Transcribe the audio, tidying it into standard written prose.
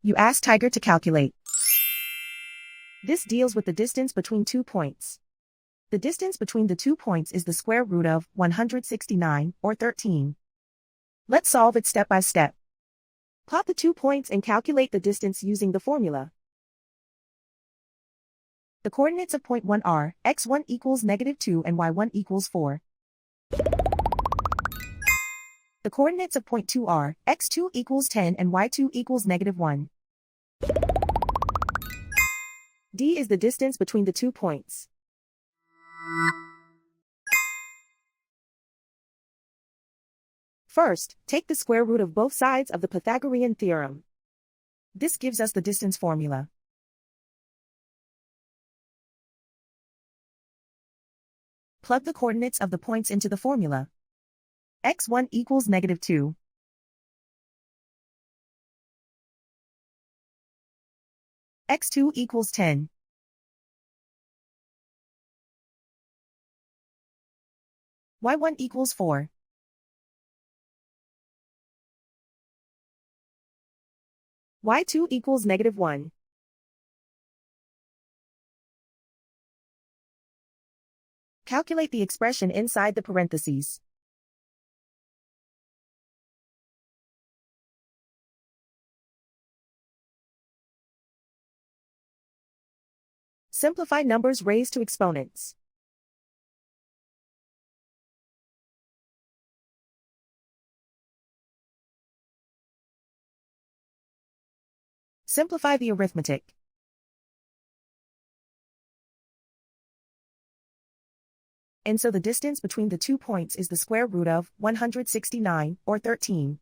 You ask Tiger to calculate. This deals with the distance between 2 points. The distance between the 2 points is the square root of 169, or 13. Let's solve it step by step. Plot the 2 points and calculate the distance using the formula. The coordinates of point 1 are x1 equals -2 and y1 equals 4. The coordinates of point 2 are x2 equals 10 and y2 equals -1. D is the distance between the 2 points. First, take the square root of both sides of the Pythagorean theorem. This gives us the distance formula. Plug the coordinates of the points into the formula. x1 equals -2. x2 equals 10. y1 equals 4. y2 equals -1. Calculate the expression inside the parentheses. Simplify numbers raised to exponents. Simplify the arithmetic. And so the distance between the 2 points is the square root of 169, or 13.